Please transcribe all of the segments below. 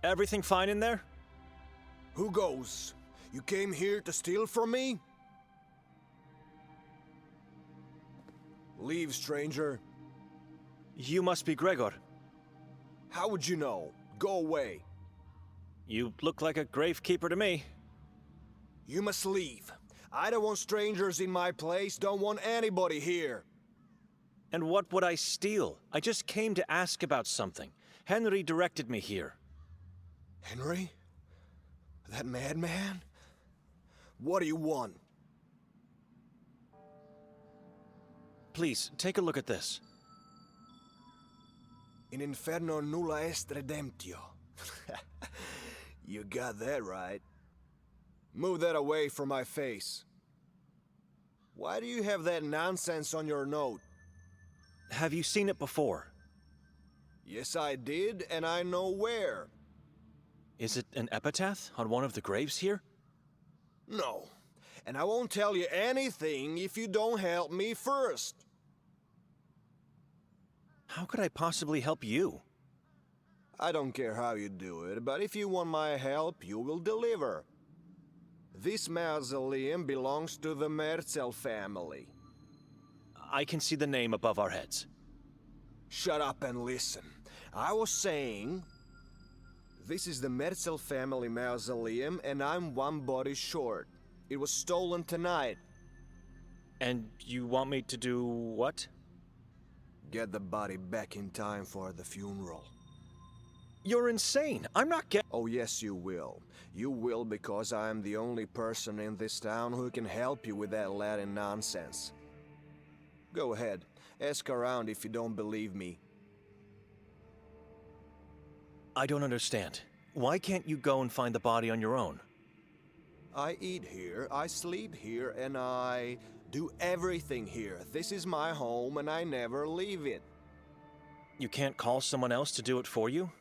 Everything fine in there? Who goes? You came here to steal from me? Leave, stranger. You must be Gregor. How would you know? Go away. You look like a gravekeeper to me. You must leave. I don't want strangers in my place, don't want anybody here. And what would I steal? I just came to ask about something. Henry directed me here. Henry? That madman? What do you want? Please, take a look at this. In inferno nulla est redemptio. You got that right. Move that away from my face. Why do you have that nonsense on your note? Have you seen it before? Yes, I did, and I know where. Is it an epitaph on one of the graves here? No, and I won't tell you anything if you don't help me first. How could I possibly help you? I don't care how you do it, but if you want my help, you will deliver. This mausoleum belongs to the Merzel family. I can see the name above our heads. Shut up and listen. I was saying, this is the Merzel family mausoleum, and I'm one body short. It was stolen tonight. And you want me to do what? Get the body back in time for the funeral. You're insane. I'm not Oh, yes, you will. You will because I'm the only person in this town who can help you with that Latin nonsense. Go ahead. Ask around if you don't believe me. I don't understand. Why can't you go and find the body on your own? I eat here, I sleep here, and I do everything here. This is my home, and I never leave it. You can't call someone else to do it for you?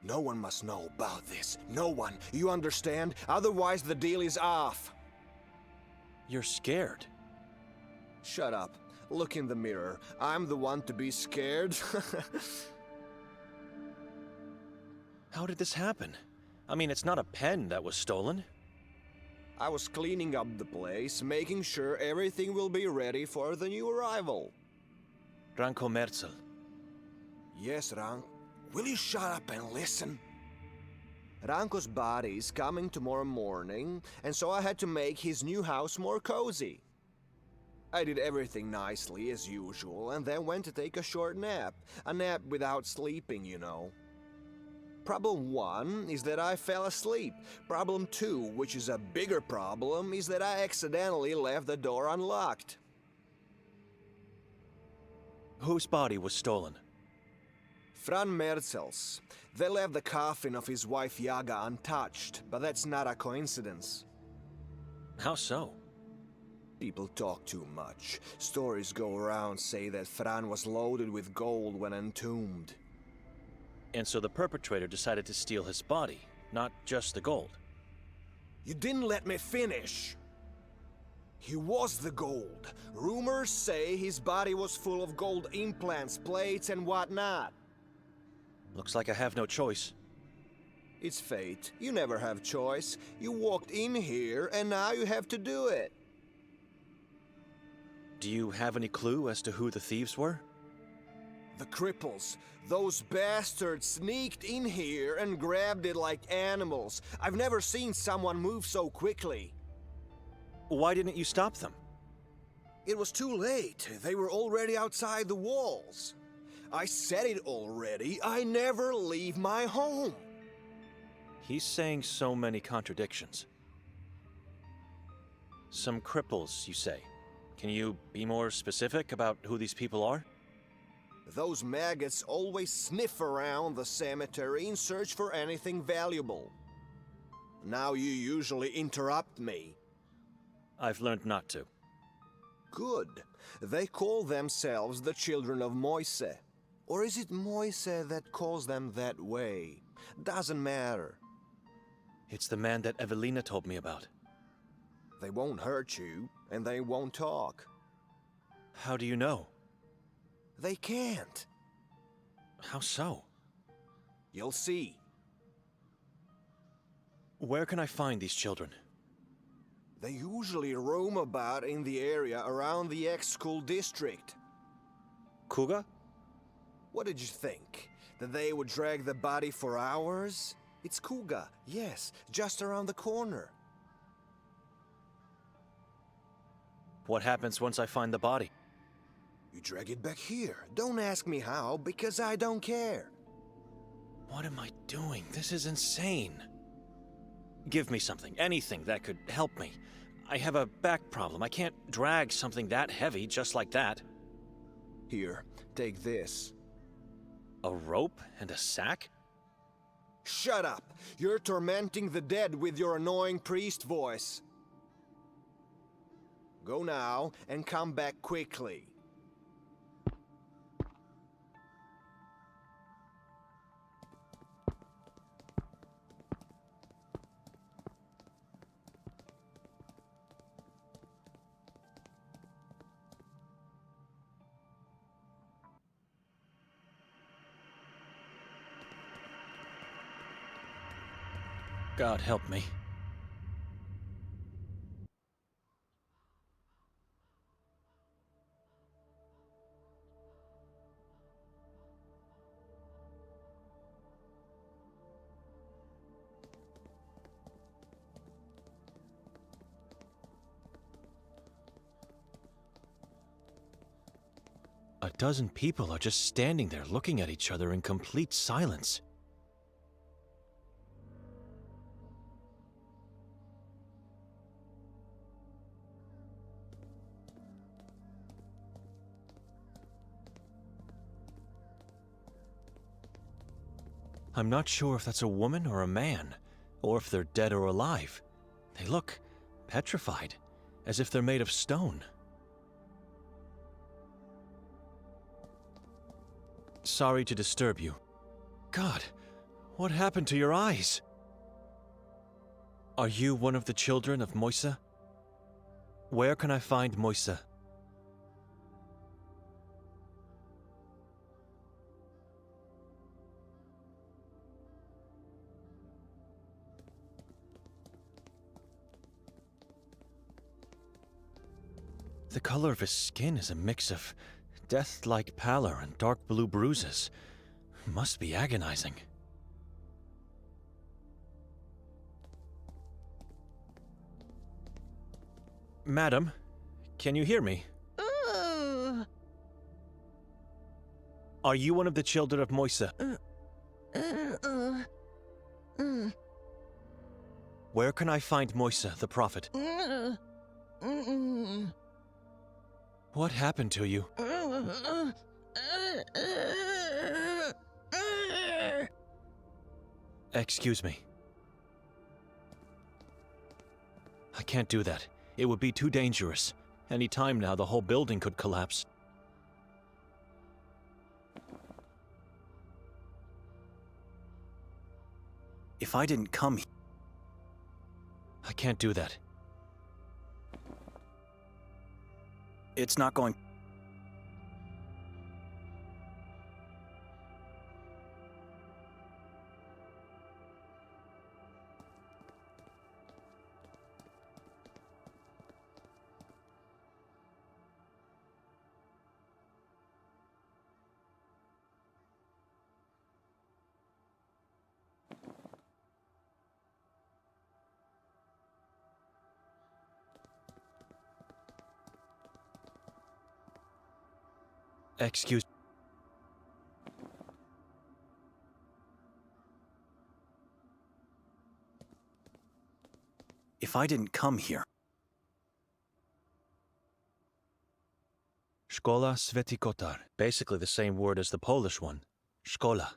No one must know about this. No one. You understand? Otherwise, the deal is off. You're scared. Shut up. Look in the mirror. I'm the one to be scared. How did this happen? I mean, it's not a pen that was stolen. I was cleaning up the place, making sure everything will be ready for the new arrival. Ranko Merzel. Yes, Rank. Will you shut up and listen? Ranko's body is coming tomorrow morning, and so I had to make his new house more cozy. I did everything nicely, as usual, and then went to take a short nap. A nap without sleeping, you know. Problem 1 is that I fell asleep. Problem 2, which is a bigger problem, is that I accidentally left the door unlocked. Whose body was stolen? Fran Merzel's. They left the coffin of his wife Yaga untouched, but that's not a coincidence. How so? People talk too much. Stories go around say that Fran was loaded with gold when entombed. And so the perpetrator decided to steal his body, not just the gold. You didn't let me finish. He was the gold. Rumors say his body was full of gold implants, plates, and whatnot. Looks like I have no choice. It's fate. You never have choice. You walked in here, and now you have to do it. Do you have any clue as to who the thieves were? The cripples. Those bastards sneaked in here and grabbed it like animals. I've never seen someone move so quickly. Why didn't you stop them? It was too late. They were already outside the walls. I said it already. I never leave my home. He's saying so many contradictions. Some cripples, you say. Can you be more specific about who these people are? Those maggots always sniff around the cemetery in search for anything valuable. Now you usually interrupt me. I've learned not to. Good. They call themselves the children of Moise. Or is it Moise that calls them that way? Doesn't matter. It's the man that Evelina told me about. They won't hurt you, and they won't talk. How do you know? They can't. How so? You'll see. Where can I find these children? They usually roam about in the area around the ex-school district. Kuga? What did you think? That they would drag the body for hours? It's Kuga, yes, just around the corner. What happens once I find the body? You drag it back here. Don't ask me how, because I don't care. What am I doing? This is insane. Give me something, anything that could help me. I have a back problem. I can't drag something that heavy just like that. Here, take this. A rope and a sack? Shut up! You're tormenting the dead with your annoying priest voice. Go now, and come back quickly. God help me. A dozen people are just standing there looking at each other in complete silence. I'm not sure if that's a woman or a man, or if they're dead or alive. They look petrified, as if they're made of stone. Sorry to disturb you. God, what happened to your eyes? Are you one of the children of Moisa? Where can I find Moisa? The color of his skin is a mix of death-like pallor and dark blue bruises. Must be agonizing. Madam, can you hear me? Are you one of the children of Moisa? Where can I find Moisa, the prophet? What happened to you? Excuse me. I can't do that. It would be too dangerous. Any time now, the whole building could collapse. If I didn't come here... I can't do that. It's not going... Excuse... If I didn't come here... Szkola Sveti Kotar. Basically the same word as the Polish one. Szkola.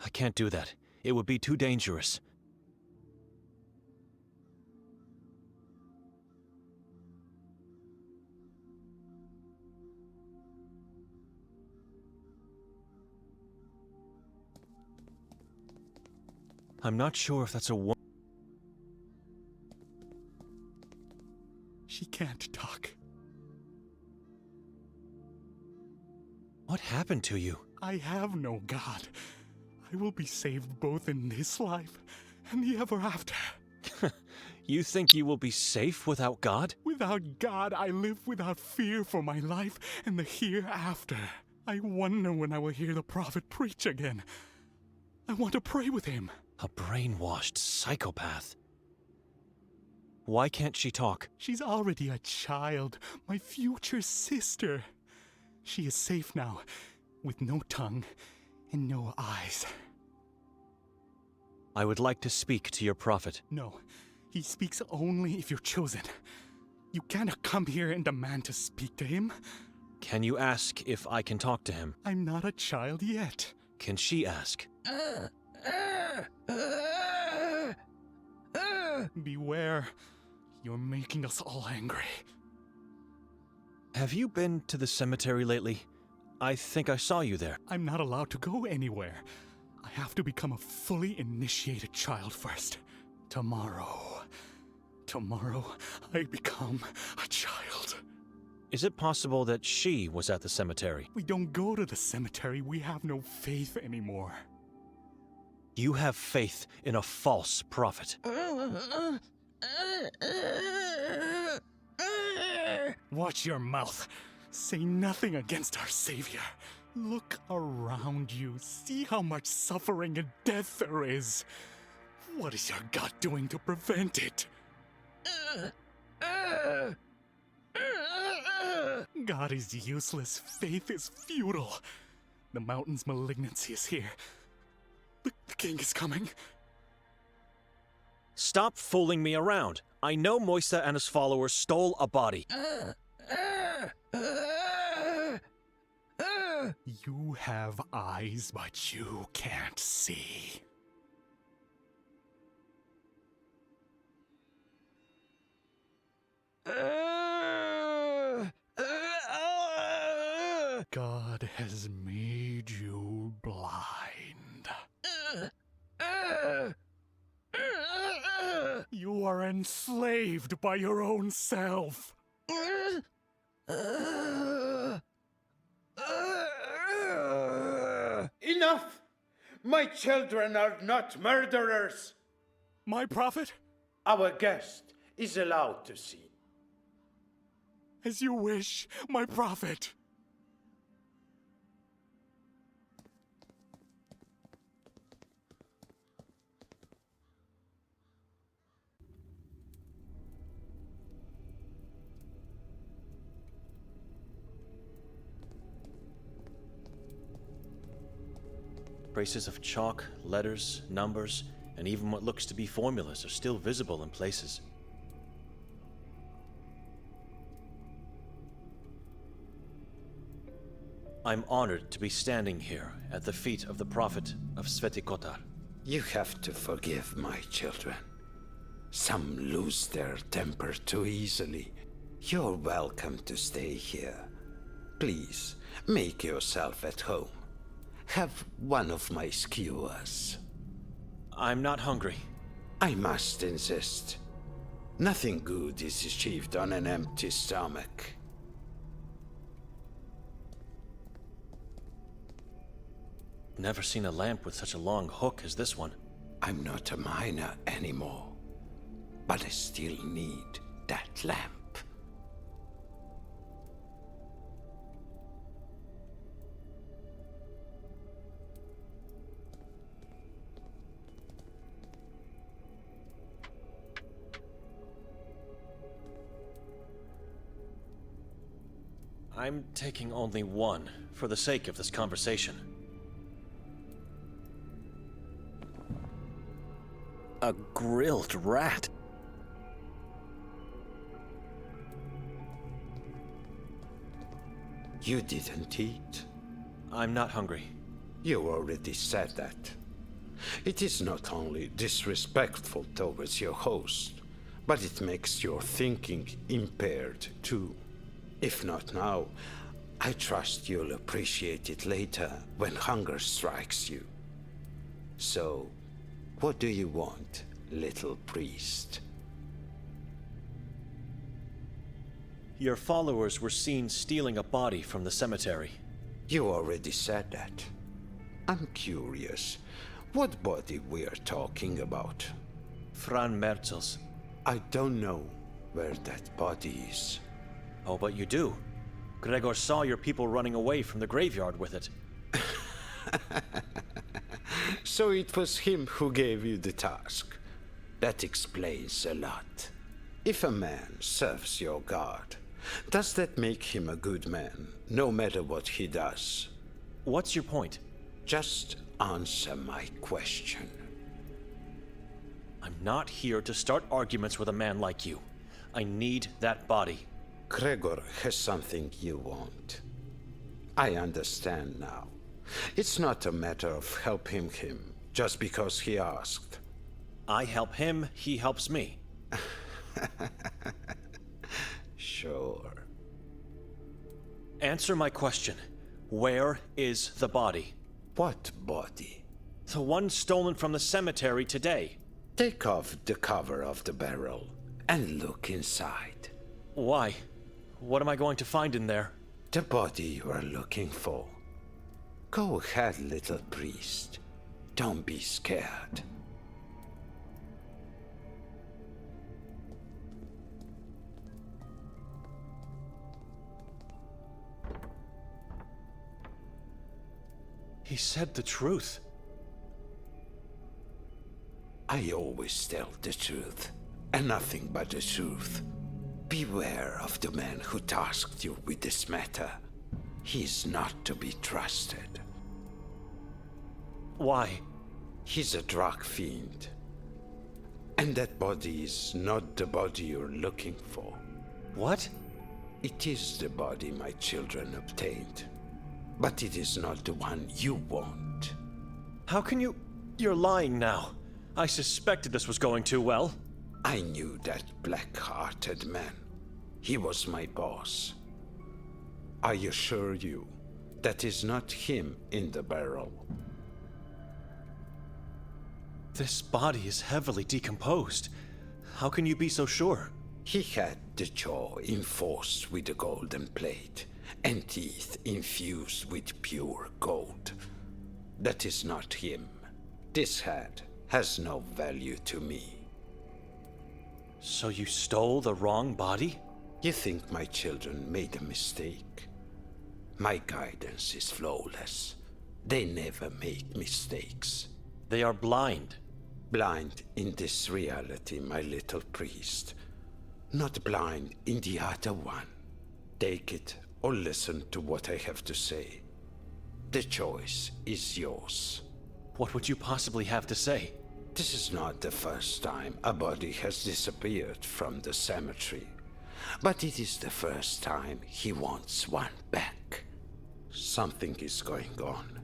I can't do that. It would be too dangerous. I'm not sure if that's a woman. She can't talk. What happened to you? I have no God. I will be saved both in this life and the ever after. You think you will be safe without God? Without God, I live without fear for my life and the hereafter. I wonder when I will hear the prophet preach again. I want to pray with him. A brainwashed psychopath. Why can't she talk? She's already a child, my future sister. She is safe now, with no tongue and no eyes. I would like to speak to your prophet. No, he speaks only if you're chosen. You cannot come here and demand to speak to him. Can you ask if I can talk to him? I'm not a child yet. Can she ask? Beware. You're making us all angry. Have you been to the cemetery lately? I think I saw you there. I'm not allowed to go anywhere. I have to become a fully initiated child first. Tomorrow, I become a child. Is it possible that she was at the cemetery? We don't go to the cemetery. We have no faith anymore. You have faith in a false prophet. Watch your mouth. Say nothing against our Savior. Look around you. See how much suffering and death there is. What is your God doing to prevent it? God is useless. Faith is futile. The mountain's malignancy is here. The king is coming. Stop fooling me around. I know Moisa and his followers stole a body. You have eyes, but you can't see. God has made you blind. You are enslaved by your own self. Enough! My children are not murderers! My prophet? Our guest is allowed to see. As you wish, my prophet. Traces of chalk, letters, numbers, and even what looks to be formulas are still visible in places. I'm honored to be standing here at the feet of the prophet of Sveti Kotar. You have to forgive my children. Some lose their temper too easily. You're welcome to stay here. Please, make yourself at home. Have one of my skewers. I'm not hungry. I must insist. Nothing good is achieved on an empty stomach. Never seen a lamp with such a long hook as this one. I'm not a miner anymore, but I still need that lamp. I'm taking only one, for the sake of this conversation. A grilled rat. You didn't eat? I'm not hungry. You already said that. It is not only disrespectful towards your host, but it makes your thinking impaired too. If not now, I trust you'll appreciate it later when hunger strikes you. So, what do you want, little priest? Your followers were seen stealing a body from the cemetery. You already said that. I'm curious. What body we're talking about? Fran Merzel's. I don't know where that body is. Oh, but you do. Gregor saw your people running away from the graveyard with it. So it was him who gave you the task. That explains a lot. If a man serves your god, does that make him a good man, no matter what he does? What's your point? Just answer my question. I'm not here to start arguments with a man like you. I need that body. Gregor has something you want. I understand now. It's not a matter of helping him just because he asked. I help him, he helps me. Sure. Answer my question. Where is the body? What body? The one stolen from the cemetery today. Take off the cover of the barrel and look inside. Why? What am I going to find in there? The body you are looking for. Go ahead, little priest. Don't be scared. He said the truth. I always tell the truth, and nothing but the truth. Beware of the man who tasked you with this matter. He is not to be trusted. Why? He's a drug fiend. And that body is not the body you're looking for. What? It is the body my children obtained. But it is not the one you want. How can you... You're lying now. I suspected this was going too well. I knew that black-hearted man. He was my boss. I assure you, that is not him in the barrel. This body is heavily decomposed. How can you be so sure? He had the jaw enforced with a golden plate, and teeth infused with pure gold. That is not him. This head has no value to me. So you stole the wrong body? You think my children made a mistake? My guidance is flawless. They never make mistakes. They are blind. Blind in this reality, my little priest. Not blind in the other one. Take it or listen to what I have to say. The choice is yours. What would you possibly have to say? This is not the first time a body has disappeared from the cemetery. But it is the first time he wants one back. Something is going on,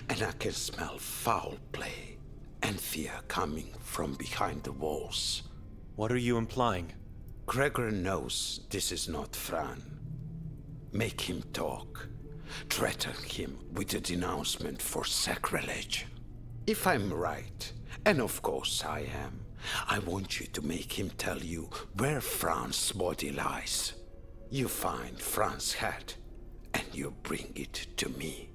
and I can smell foul play and fear coming from behind the walls. What are you implying? Gregor knows this is not Fran. Make him talk. Threaten him with a denouncement for sacrilege. If I'm right, and of course I am, I want you to make him tell you where Fran's body lies. You find Fran's head, and you bring it to me.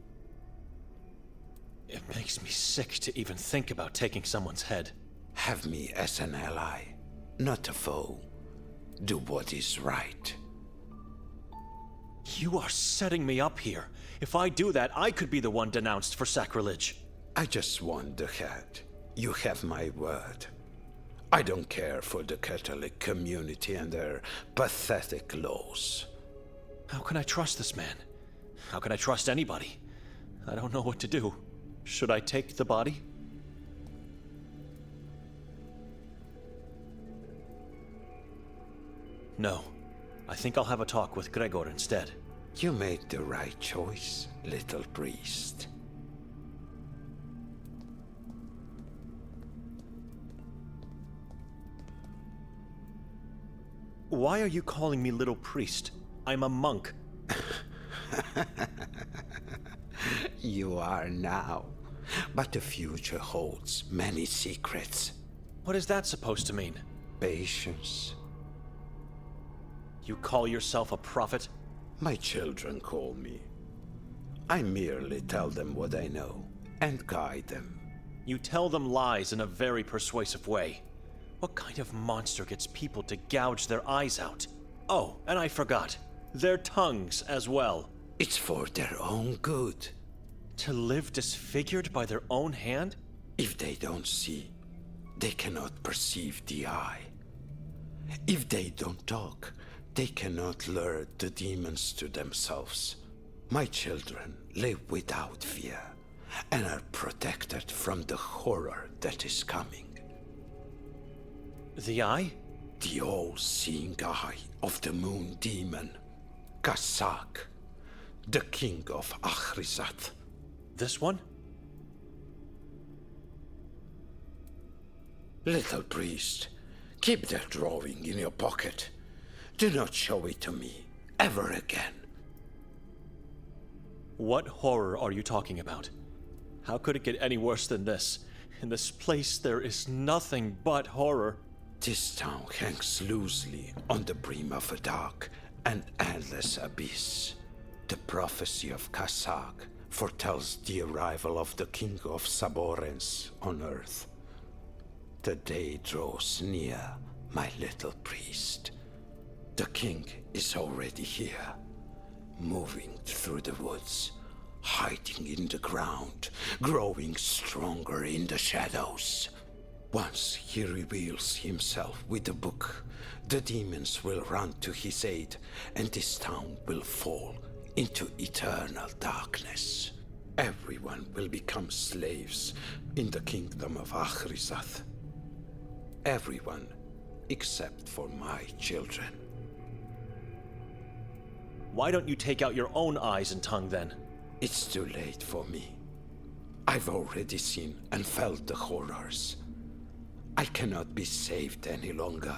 It makes me sick to even think about taking someone's head. Have me as an ally, not a foe. Do what is right. You are setting me up here. If I do that, I could be the one denounced for sacrilege. I just want the head. You have my word. I don't care for the Catholic community and their pathetic laws. How can I trust this man? How can I trust anybody? I don't know what to do. Should I take the body? No. I think I'll have a talk with Gregor instead. You made the right choice, little priest. Why are you calling me little priest? I'm a monk. You are now, but the future holds many secrets. What is that supposed to mean? Patience. You call yourself a prophet? My children call me. I merely tell them what I know. and guide them. You tell them lies in a very persuasive way. What kind of monster gets people to gouge their eyes out? Oh, and I forgot. Their tongues as well. It's for their own good. To live disfigured by their own hand? If they don't see, they cannot perceive the eye. If they don't talk, they cannot lure the demons to themselves. My children live without fear and are protected from the horror that is coming. The eye? The all-seeing eye of the moon demon, Kasak, the king of Achrizath. This one? Little priest, keep that drawing in your pocket. Do not show it to me ever again. What horror are you talking about? How could it get any worse than this? In this place there is nothing but horror. This town hangs loosely on the brim of a dark and endless abyss. The prophecy of Kasak foretells the arrival of the king of Saborens on earth. The day draws near, my little priest. The king is already here, moving through the woods, hiding in the ground, growing stronger in the shadows. Once he reveals himself with a book, the demons will run to his aid, and this town will fall into eternal darkness. Everyone will become slaves in the kingdom of Achrizath. Everyone except for my children. Why don't you take out your own eyes and tongue then? It's too late for me. I've already seen and felt the horrors. I cannot be saved any longer,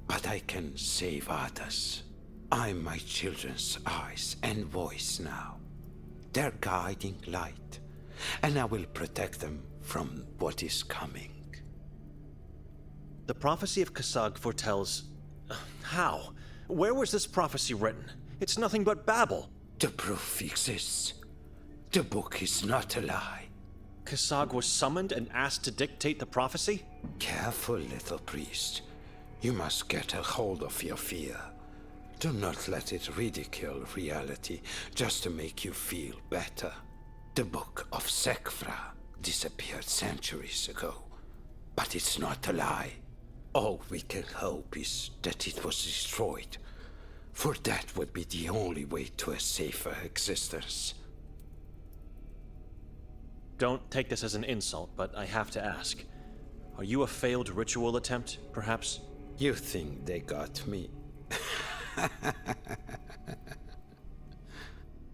but I can save others. I'm my children's eyes and voice now. Their guiding light, and I will protect them from what is coming. The prophecy of Kasag foretells... How? Where was this prophecy written? It's nothing but babble. The proof exists. The book is not a lie. Kasag was summoned and asked to dictate the prophecy? Careful, little priest. You must get a hold of your fear. Do not let it ridicule reality just to make you feel better. The book of Sekfra disappeared centuries ago, but it's not a lie. All we can hope is that it was destroyed, for that would be the only way to a safer existence. Don't take this as an insult, but I have to ask. Are you a failed ritual attempt, perhaps? You think they got me?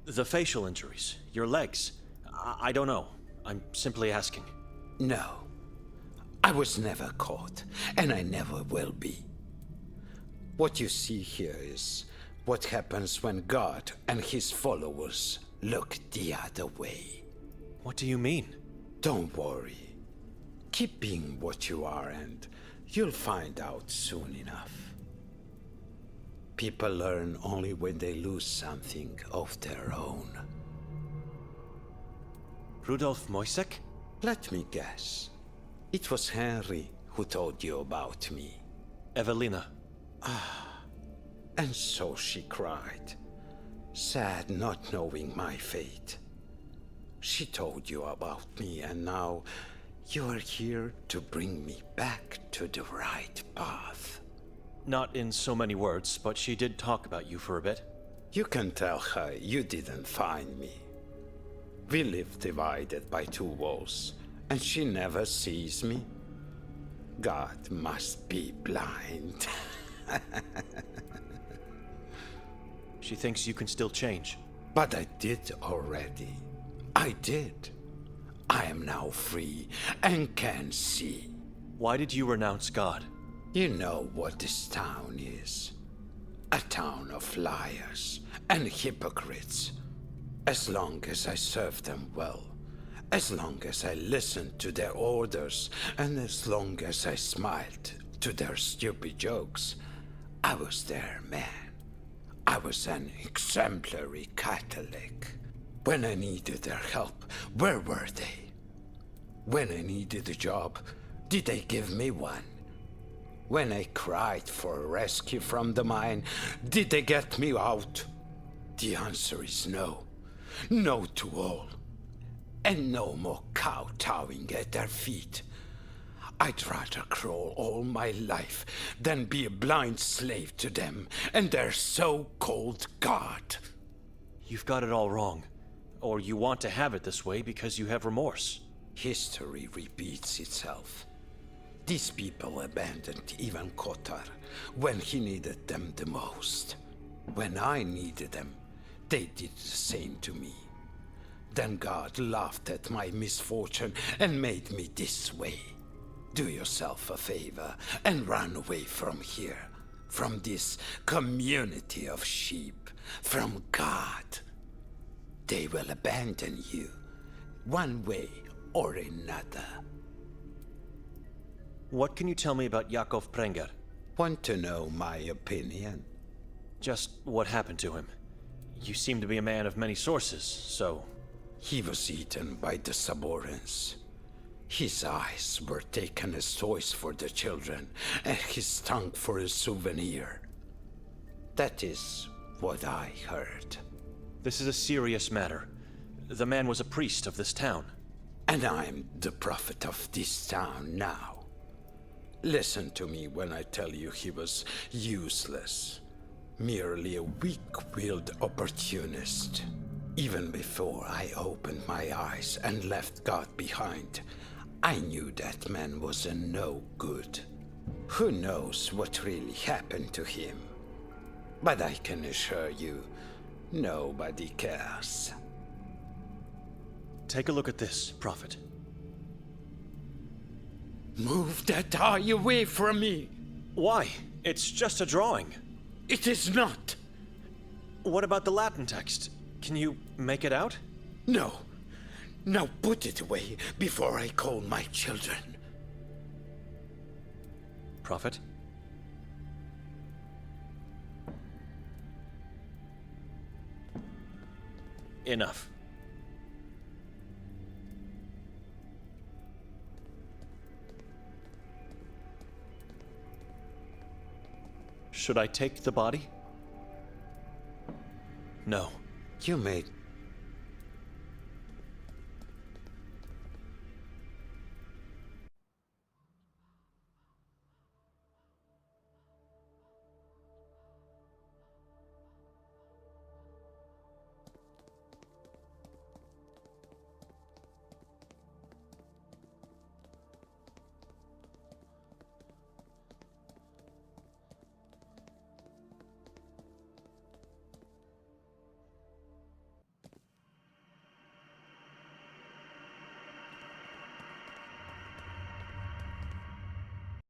The facial injuries, your legs. I don't know. I'm simply asking. No. I was never caught, and I never will be. What you see here is what happens when God and his followers look the other way. What do you mean? Don't worry. Keep being what you are, and you'll find out soon enough. People learn only when they lose something of their own. Rudolf Moisek? Let me guess. It was Henry who told you about me. Evelina. And so she cried, sad not knowing my fate. She told you about me, and now you are here to bring me back to the right path. Not in so many words, but she did talk about you for a bit. You can tell her you didn't find me. We live divided by two walls, and she never sees me. God must be blind. She thinks you can still change. But I did already. I did. I am now free and can see. Why did you renounce God? You know what this town is. A town of liars and hypocrites. As long as I served them well, as long as I listened to their orders, and as long as I smiled to their stupid jokes, I was their man. I was an exemplary Catholic. When I needed their help, where were they? When I needed a job, did they give me one? When I cried for rescue from the mine, did they get me out? The answer is no. No to all. And no more kowtowing at their feet. I'd rather crawl all my life than be a blind slave to them and their so-called God. You've got it all wrong. Or you want to have it this way because you have remorse. History repeats itself. These people abandoned even Kotar when he needed them the most. When I needed them, they did the same to me. Then God laughed at my misfortune and made me this way. Do yourself a favor and run away from here, from this community of sheep, from God. They will abandon you, one way or another. What can you tell me about Yakov Prenger? Want to know my opinion? Just what happened to him. You seem to be a man of many sources, so... He was eaten by the Saborans. His eyes were taken as toys for the children, and his tongue for a souvenir. That is what I heard. This is a serious matter. The man was a priest of this town. And I'm the prophet of this town now. Listen to me when I tell you he was useless. Merely a weak-willed opportunist. Even before I opened my eyes and left God behind, I knew that man was a no good. Who knows what really happened to him? But I can assure you, nobody cares. Take a look at this, Prophet. Move that eye away from me! Why? It's just a drawing. It is not! What about the Latin text? Can you make it out? No. Now put it away before I call my children. Prophet? Enough. Should I take the body? No. You made